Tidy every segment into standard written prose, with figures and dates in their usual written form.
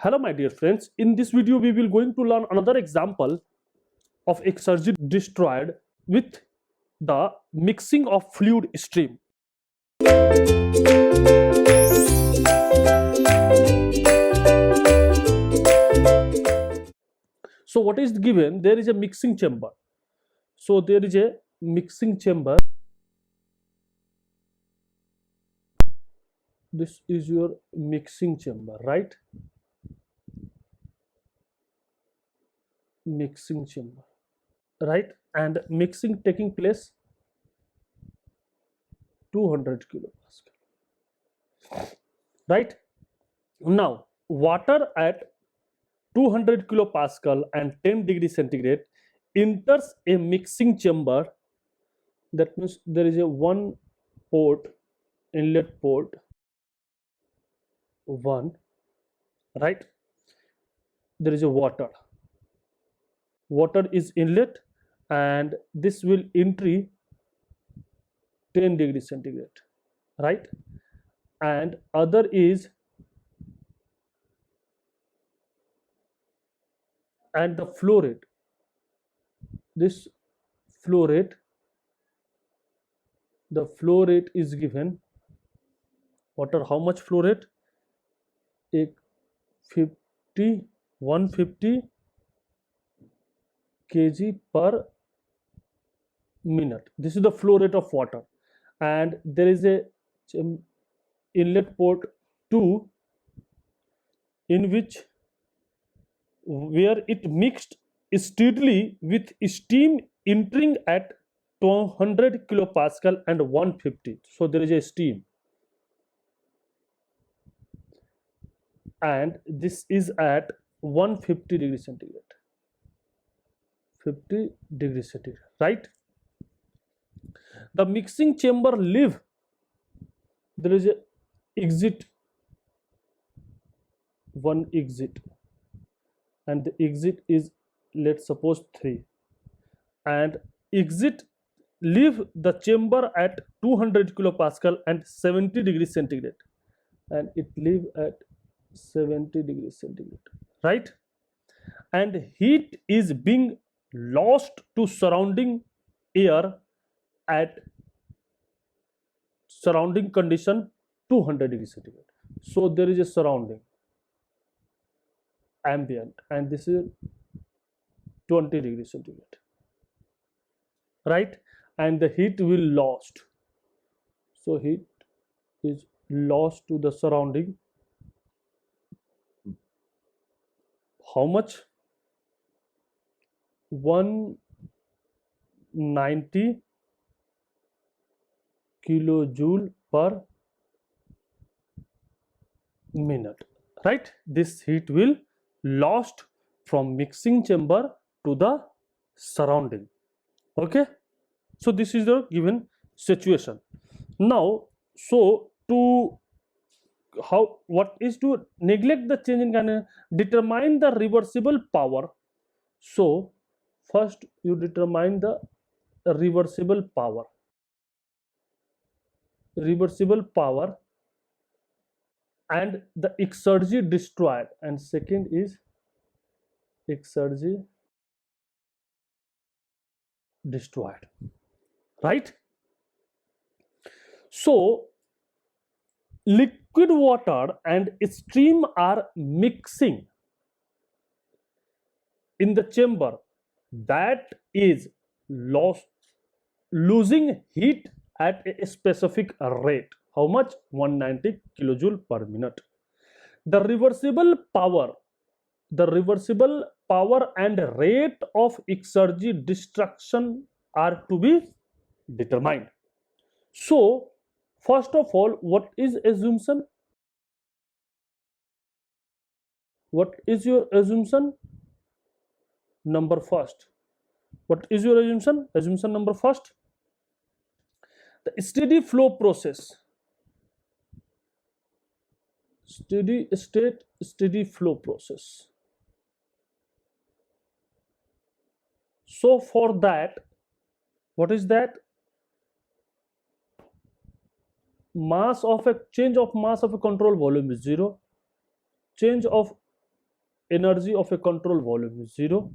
Hello my dear friends, in this video we will going to learn another example of exergy destroyed with the mixing of fluid stream. So what is given? There is a mixing chamber. So there is a mixing chamber. This is your mixing chamber, right? Mixing chamber, right? And mixing taking place 200 kilopascal, right? Now water at 200 kilopascal and 10 degree centigrade enters a mixing chamber. That means there is a one port, inlet port 1, right? There is a water is inlet, and this will entry 10 degree centigrade, right? And other is, and the flow rate, this flow rate, the flow rate is given. Water, how much flow rate? 150 kg per minute. This is the flow rate of water, and there is a inlet port 2 in which where it mixed steadily with steam entering at 200 kilopascal and 150. So there is a steam, and this is at 150 degree centigrade, 50 degree centigrade, right? The mixing chamber leave, there is a exit, one exit, and the exit is, let's suppose 3, and exit leave the chamber at 200 kilopascal and 70 degree centigrade, and it leave at 70 degree centigrade, right? And heat is being lost to surrounding air at surrounding condition 200 degree centigrade. So there is a surrounding ambient, and this is 20 degree centigrade, right? And the heat will lost, so heat is lost to the surrounding. How much? 190 kilojoule per minute, right? This heat will lost from mixing chamber to the surrounding. Okay, so this is the given situation. Now, so to how, what is to neglect the change in kind, determine the reversible power. So first you determine the reversible power, and the exergy destroyed, and second is exergy destroyed, right? So liquid water and steam are mixing in the chamber, that is losing heat at a specific rate. How much? 190 kilojoule per minute. The reversible power and rate of exergy destruction are to be determined. So first of all, what is assumption? What is your assumption? Number first, what is your assumption? Assumption number first, the steady flow process, steady state, steady flow process. So for that, what is that? Mass of a change of mass of a control volume is 0, change of energy of a control volume is 0.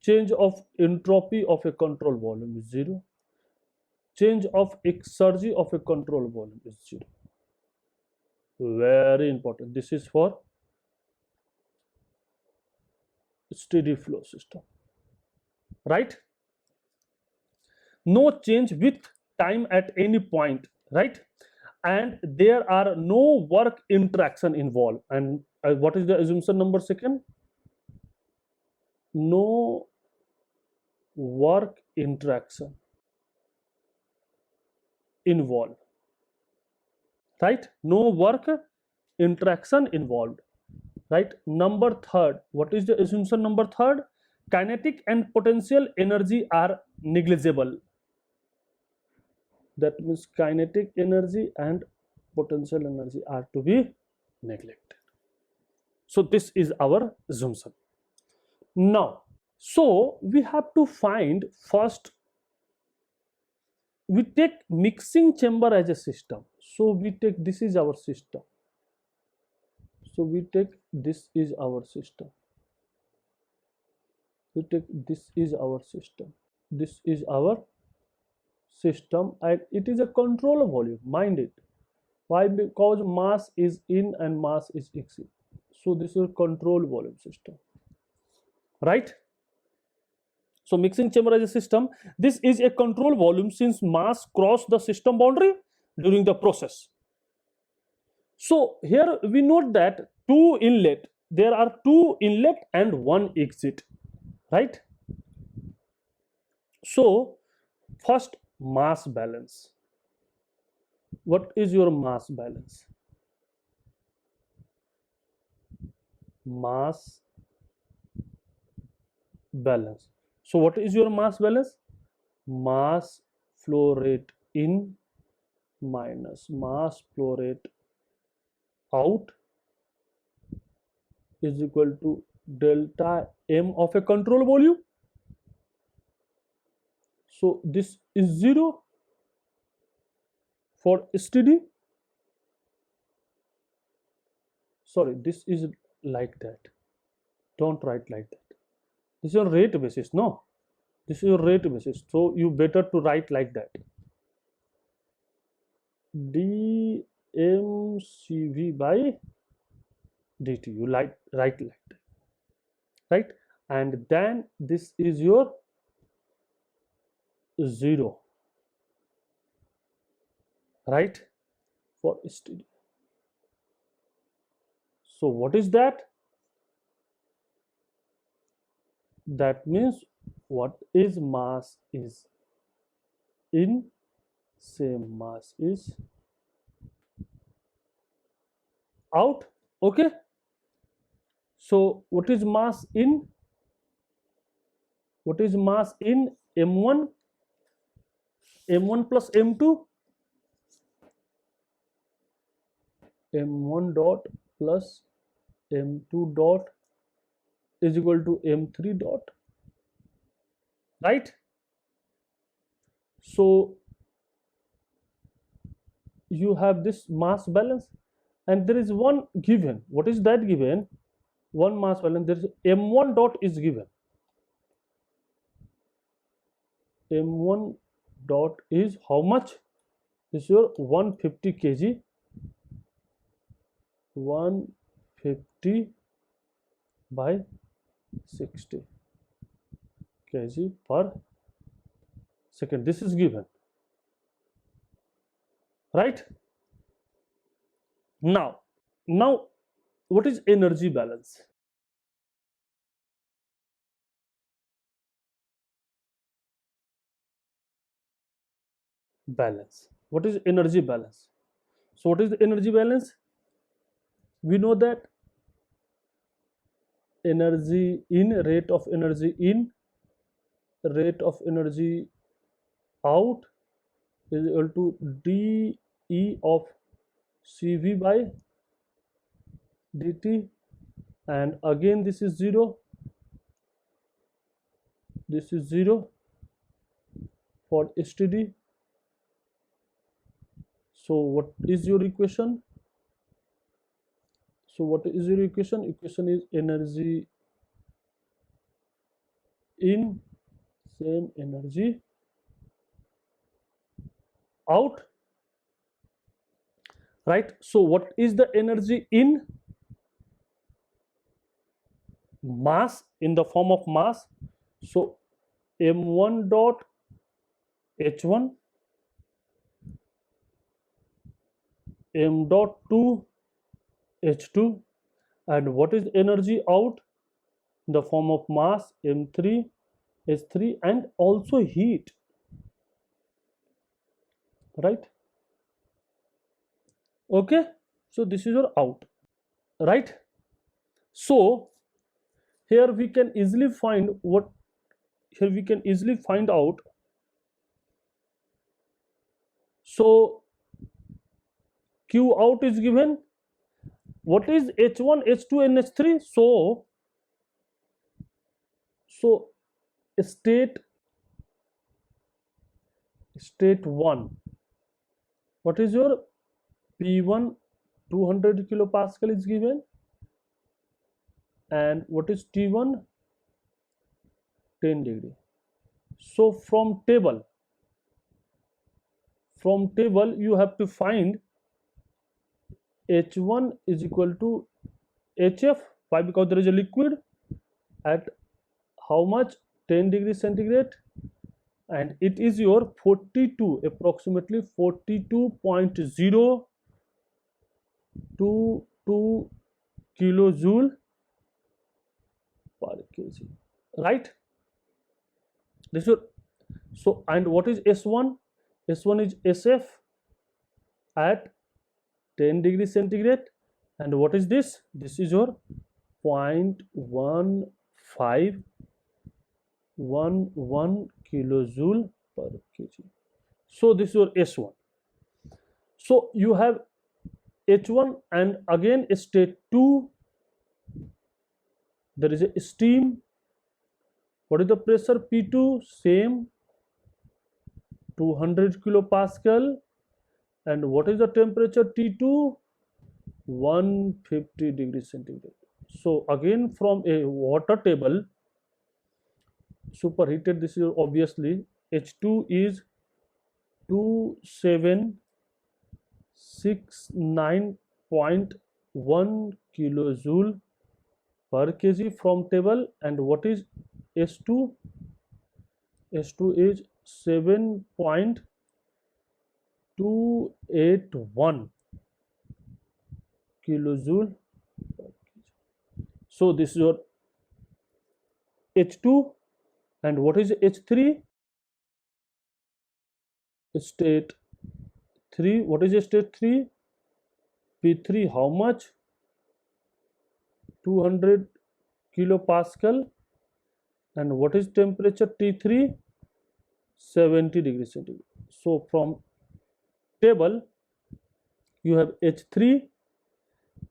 Change of entropy of a control volume is 0. Change of exergy of a control volume is 0. Very important. This is for steady flow system, right? No change with time at any point, right? And there are no work interaction involved. And what is the assumption number second? No work interaction involved, right? No work interaction involved, right? Number third, what is the assumption number third? Kinetic and potential energy are negligible. That means kinetic energy and potential energy are to be neglected. So this is our assumption. Now, so we have to find first, we take mixing chamber as a system. So we take, this is our system. So we take, this is our system. We take, this is our system. This is our system, and it is a control volume, mind it. Why? Because mass is in and mass is exit. So this is a control volume system, right? So mixing chamber as a system, this is a control volume since mass cross the system boundary during the process. So here we note that two inlet, there are two inlet and one exit, right? So first, mass balance. What is your mass balance? Mass balance. So what is your mass balance? Mass flow rate in minus mass flow rate out is equal to delta M of a control volume. So this is 0 for steady. Sorry, this is like that. Don't write like that. This is your rate basis. No, this is your rate basis. So you better to write like that. dmCV by dt. You write like that, right? And then this is your 0, right, for steady. So what is that? That means what is mass is in, same mass is out. Okay, so what is mass in? What is mass in? M1 plus M2, M1 dot plus M2 dot is equal to M3 dot, right? So you have this mass balance, and there is one given. What is that given? One mass balance. There is M1 dot is given. M1 dot is how much? This is your 150 kg. 150 by 60 kg per second. This is given, right? Now what is energy balance? What is energy balance? So what is the energy balance? We know that energy in, rate of energy in, rate of energy out is equal to dE of CV by dt, and again this is 0, this is 0 for steady. So what is your equation? So what is your equation? Equation is energy in, same energy out, right? So what is the energy in? Mass, in the form of mass. So m1 dot h1, m dot 2 h2, and what is energy out? In the form of mass, m3 h3, and also heat, right? Okay, so this is your out, right? So here we can easily find what, here we can easily find out. So q out is given. What is h1 h2 and h3? So state 1, what is your p1 200 kilopascal is given, and what is t1 10 degree. So from table you have to find h1 is equal to hf. Why? Because there is a liquid at how much? 10 degrees centigrade, and it is your 42, approximately 42.022 kilojoule per kg, right? This is your, so, and what is s1? S1 is sf at 10 degrees centigrade, and what is this? This is your 0.1511 kilojoule per kg. So this is your S1. So you have H1, and again state 2, there is a steam. What is the pressure? P2, same 200 kilopascal, and what is the temperature? T2, 150 degrees centigrade. So again from a water table, superheated, this is obviously H2 is 2769.1 kilojoule per kg from table, and what is S2? S2 is 7.281 kilojoule per kg. So this is your H2, and what is H3? State 3. What is state 3? P3 how much? 200 kilopascal, and what is temperature? T3, 70 degrees centigrade. So from table you have H3,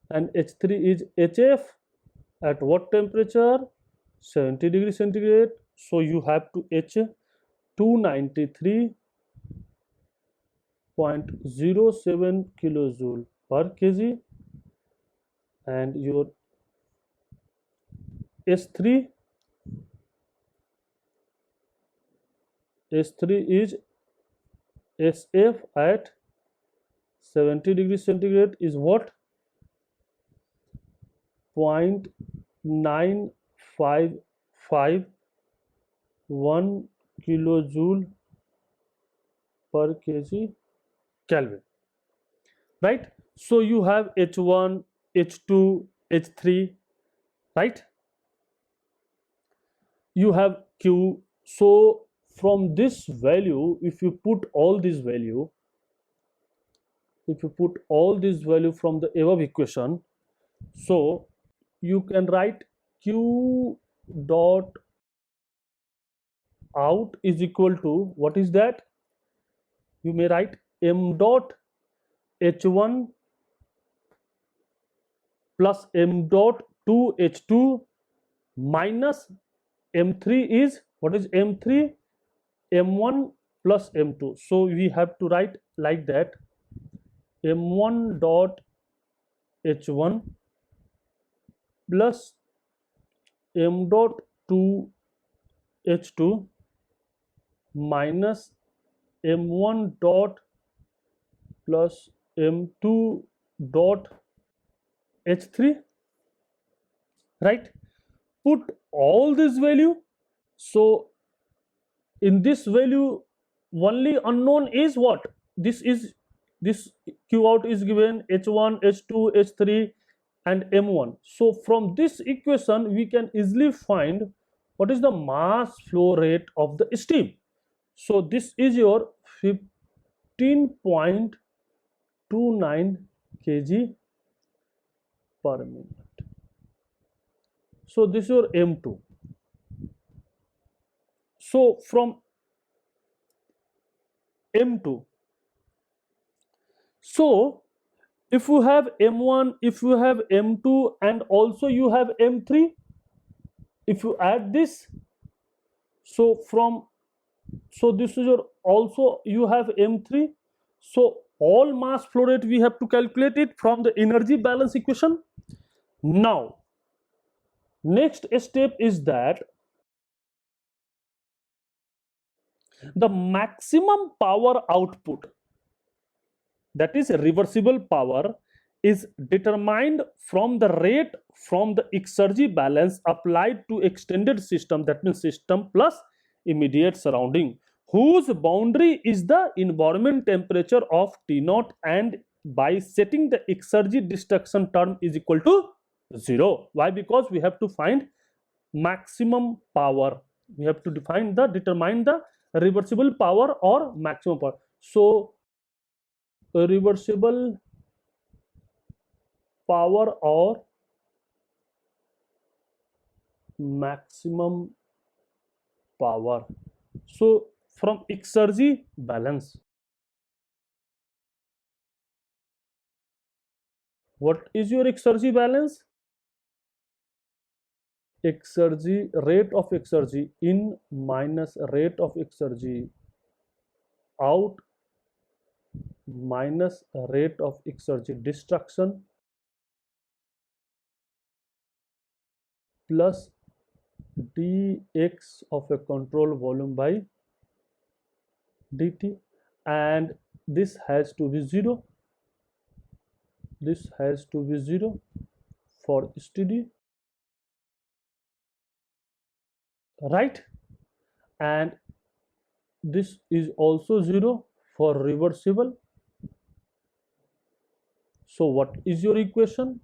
and H3 is HF at what temperature? 70 degrees centigrade. So you have to H 293.07 kilojoule per kg, and your S3 is SF at 70 degrees centigrade is what? 0.9551 kilojoule per kg Kelvin, right? So you have H1, H2, H3, right? You have Q. So from this value, if you put all this value, from the above equation, so you can write Q dot out is equal to, what is that? You may write m dot h1 plus m dot 2 h2 minus m3 is, what is m3? M1 plus m2. So we have to write like that: m1 dot h1 plus m dot 2 H2 minus m1 dot plus m2 dot H3, right? Put all this value. So in this value only unknown is what? This q out is given h1, h2, h3 and m1. So from this equation we can easily find what is the mass flow rate of the steam. So this is your 15.29 kg per minute. So this is your m2. So from m2, so if you have m1, if you have m2 and also you have m3, if you add this, so this is your, also you have m3. So all mass flow rate we have to calculate it from the energy balance equation. Now next step is that the maximum power output, that is reversible power, is determined from the rate from the exergy balance applied to extended system, that means system plus immediate surrounding, whose boundary is the environment temperature of T0, and by setting the exergy destruction term is equal to 0. Why? Because we have to find maximum power. We have to determine the reversible power or maximum power. So reversible power or maximum power. So from exergy balance, what is your exergy balance? Exergy, rate of exergy in minus rate of exergy out minus rate of exergy destruction plus dx of a control volume by dt, and this has to be 0. This has to be 0 for steady, right? And this is also 0 for reversible. So what is your equation?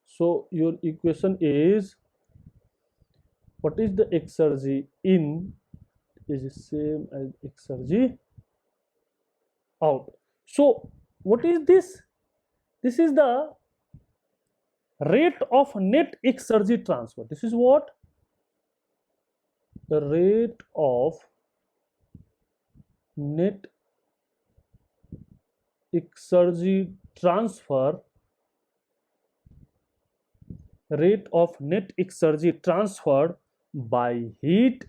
So your equation is, what is the exergy in is the same as exergy out. So what is this? This is the rate of net exergy transfer. This is what? The rate of net exergy transfer, rate of net exergy transferred by heat,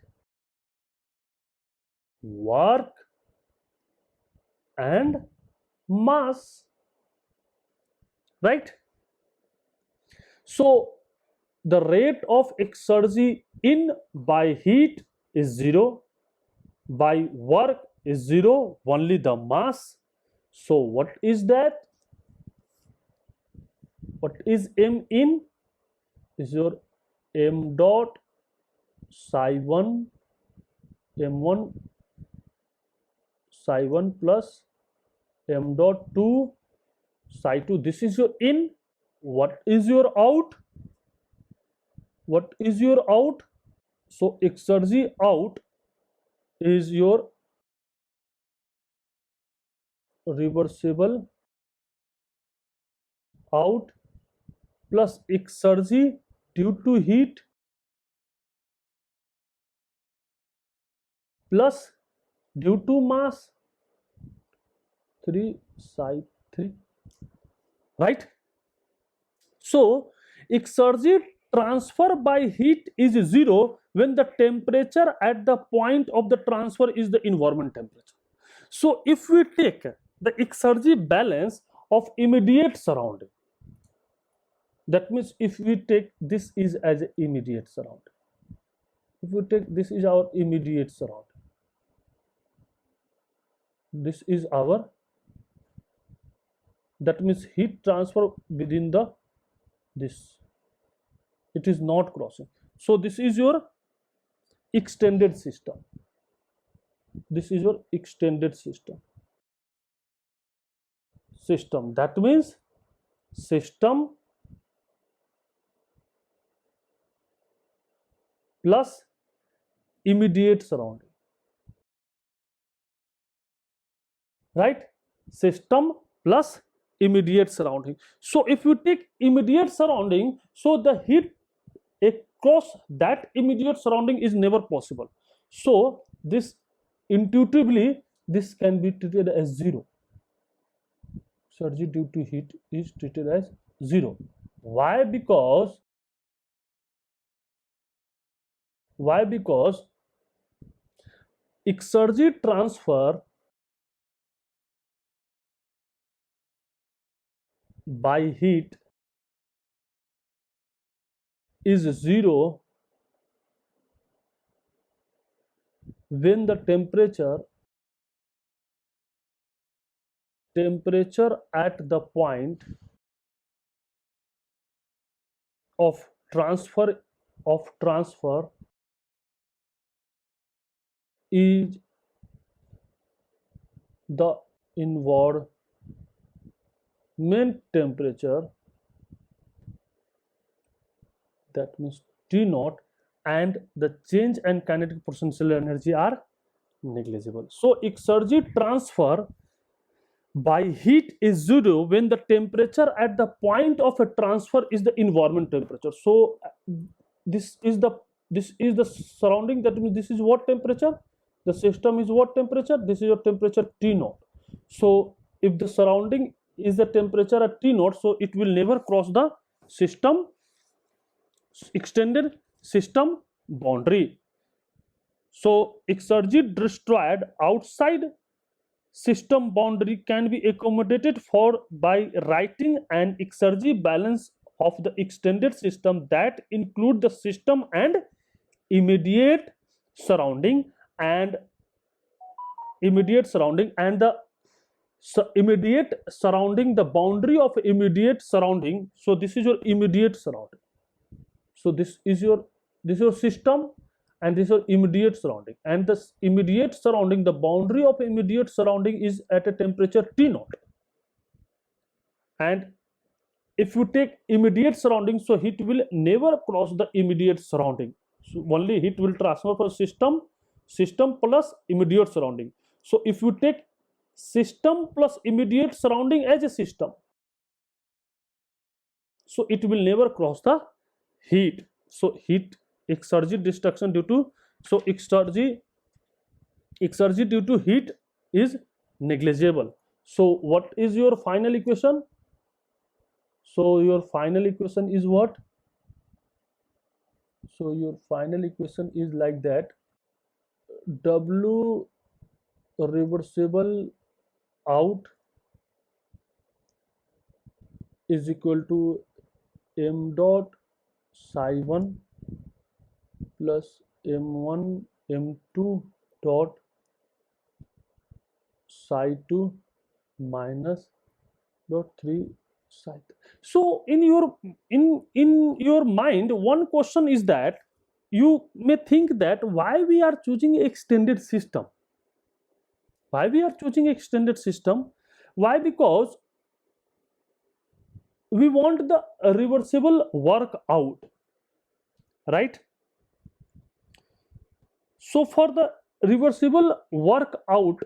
work and mass, right? So the rate of exergy in by heat is 0, by work is 0, only the mass. So what is that? What is m in? Is your m dot psi 1 m1 psi 1 plus m dot 2 psi 2. This is your in. What is your out? What is your out? So exergy out is your reversible out plus exergy due to heat plus due to mass 3 psi 3, right? So exergy transfer by heat is 0 when the temperature at the point of the transfer is the environment temperature. So if we take the exergy balance of immediate surrounding, That means if we take this is as an immediate surrounding, if we take this is our immediate surrounding, this is our, that means heat transfer within the this, it is not crossing. So this is your extended system, this is your extended system. That means system plus immediate surrounding, right? System plus immediate surrounding. So if you take immediate surrounding, so the heat across that immediate surrounding is never possible. So this intuitively this can be treated as zero. Surge due to heat is treated as zero. Why? Because exergy transfer by heat is zero when the temperature at the point of transfer is the environment temperature, that means T naught, and the change and kinetic potential energy are negligible. So exergy transfer by heat is zero when the temperature at the point of a transfer is the environment temperature. So this is the surrounding, that means this is what temperature, the system is what temperature, this is your temperature T naught. So if the surrounding is the temperature at T naught, so it will never cross the system extended system boundary. So exergy destroyed outside system boundary can be accommodated for by writing an exergy balance of the extended system that include the system and immediate surrounding, and the immediate surrounding, the boundary of immediate surrounding. So this is your immediate surrounding. So this is your system, and this is your immediate surrounding, and the immediate surrounding, the boundary of immediate surrounding is at a temperature T naught. And if you take immediate surrounding, so heat will never cross the immediate surrounding. So only heat will transfer from system plus immediate surrounding. So if you take system plus immediate surrounding as a system, so it will never cross the heat. So heat exergy destruction due to, so exergy due to heat is negligible. So what is your final equation? So your final equation is what? So your final equation is like that: W reversible out is equal to m dot psi 1 plus m1 m2 dot psi 2 minus dot 3 psi. So in your mind, one question is that you may think that why we are choosing extended system. Why we are choosing extended system? Why? Because we want the reversible work out, right? So for the reversible work out,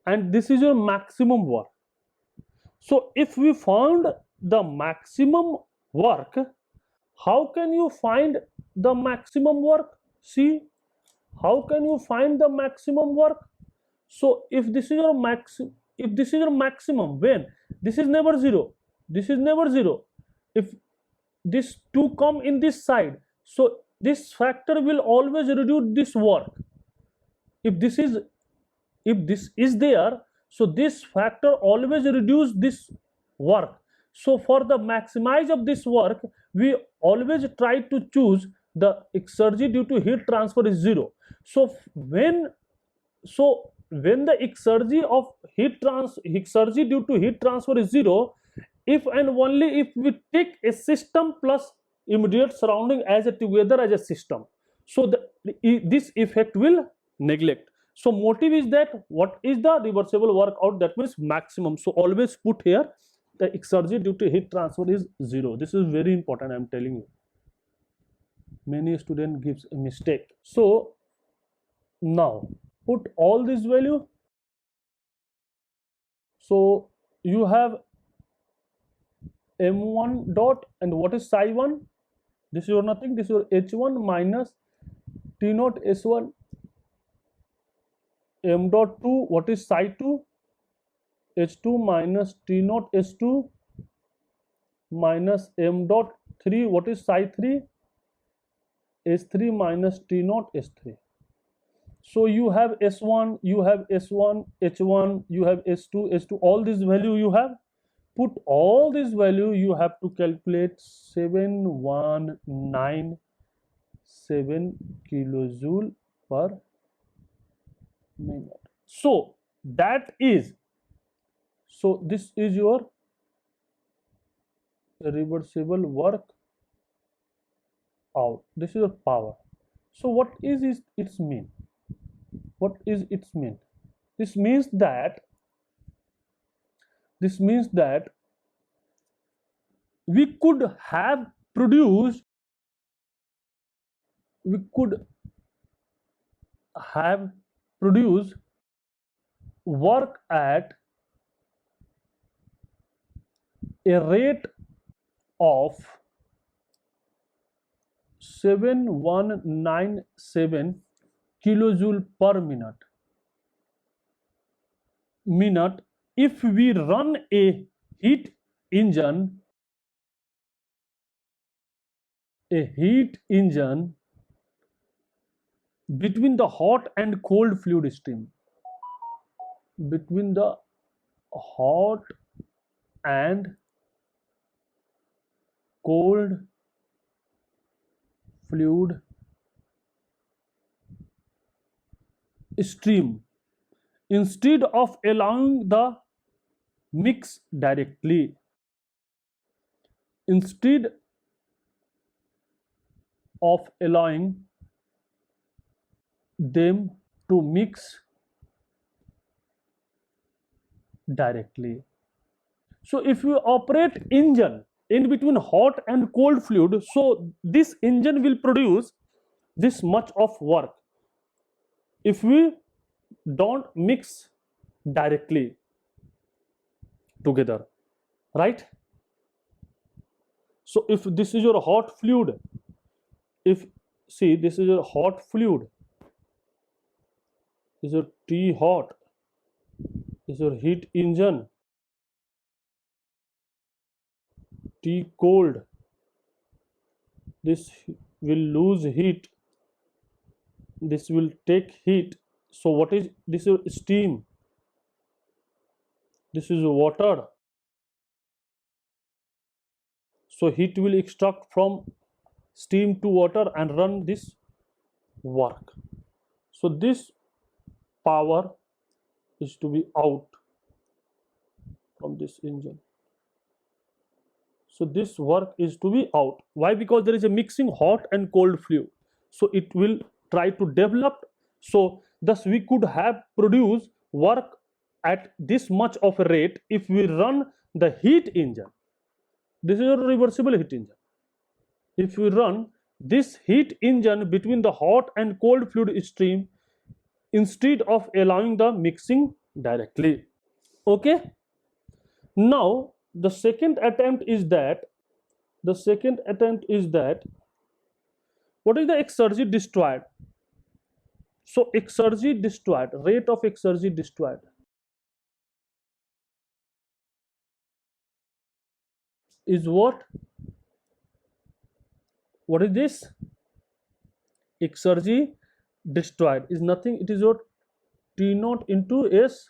and this is your maximum work. So if we found the maximum work, how can you find the maximum work? See, how can you find the maximum work? So if this is your maximum, when this is never zero, this is never zero. If this 2 come in this side, so this factor will always reduce this work. If this is there, so this factor always reduce this work. So for the maximize of this work, we always try to choose the exergy due to heat transfer is 0. So when the exergy due to heat transfer is 0, if and only if we take a system plus immediate surrounding as a together as a system, so this effect will neglect. So motive is that what is the reversible work out, that means maximum. So always put here the exergy due to heat transfer is 0. This is very important, I am telling you. Many student gives a mistake. So now put all this value. So you have m1 dot, and what is psi 1? This is your nothing, this is your h1 minus t naught s1, m dot 2, what is psi 2? h2 minus t naught s2 minus m dot 3, what is psi 3? s3 minus t naught s3. So you have s1, you have s1 h1, you have s2 s2, all this value you have. Put all this value, you have to calculate 7197 kilojoule per minute. So that is, so this is your reversible work out. This is your power. So what is its mean? What is its mean? This means that we could have produced work at a rate of 7197 kilojoule per minute if we run a heat engine between the hot and cold fluid stream. Between the hot and cold fluid stream, instead of allowing the mix directly. Instead of allowing them to mix directly. So if you operate engine in between hot and cold fluid, so this engine will produce this much of work if we don't mix directly together, right? So if this is your hot fluid, if see this is your hot fluid, this is your T hot, this is your heat engine, T cold, this will lose heat, this will take heat. So what is this? Is steam, this is water. So heat will extract from steam to water and run this work. So this power is to be out from this engine. So this work is to be out. Why? Because there is a mixing hot and cold fluid. So it will try to develop. So thus we could have produced work at this much of a rate if we run the heat engine. This is a reversible heat engine. If we run this heat engine between the hot and cold fluid stream instead of allowing the mixing directly. Okay. Now the second attempt is that what is the exergy destroyed? So exergy destroyed, rate of exergy destroyed is what? What is this? Exergy destroyed is nothing, it is your T naught into S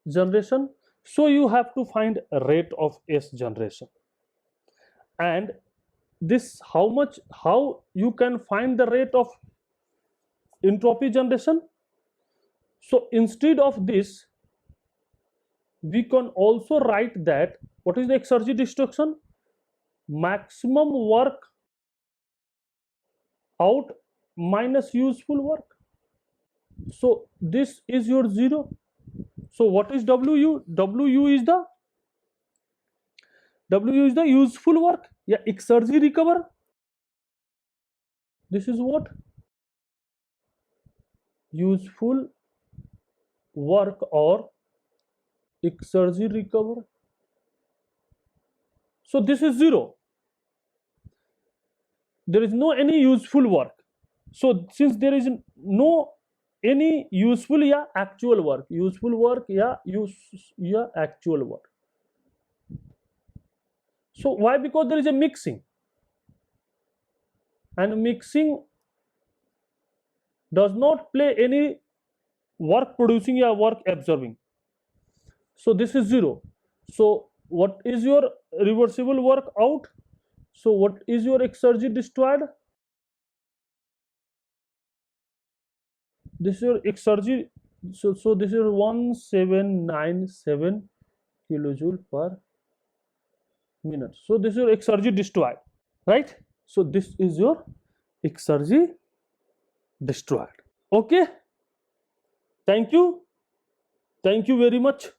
generation. So you have to find a rate of S generation, and this how you can find the rate of entropy generation. So instead of this, we can also write that what is the exergy destruction? Maximum work out minus useful work. So this is your 0. So what is WU? WU is the useful work. Yeah, exergy recover. This is what? Useful work or exergy recover. So this is 0. There is no any useful work. So since there is no any useful या actual work, या actual work. So why? Because there is a mixing, and mixing does not play any work producing or work absorbing. So this is 0. So what is your reversible work out? So what is your exergy destroyed? This is your exergy. So this is 1797 kilojoule per minute. So this is your exergy destroyed, right? So this is your exergy destroyed. Okay, thank you very much.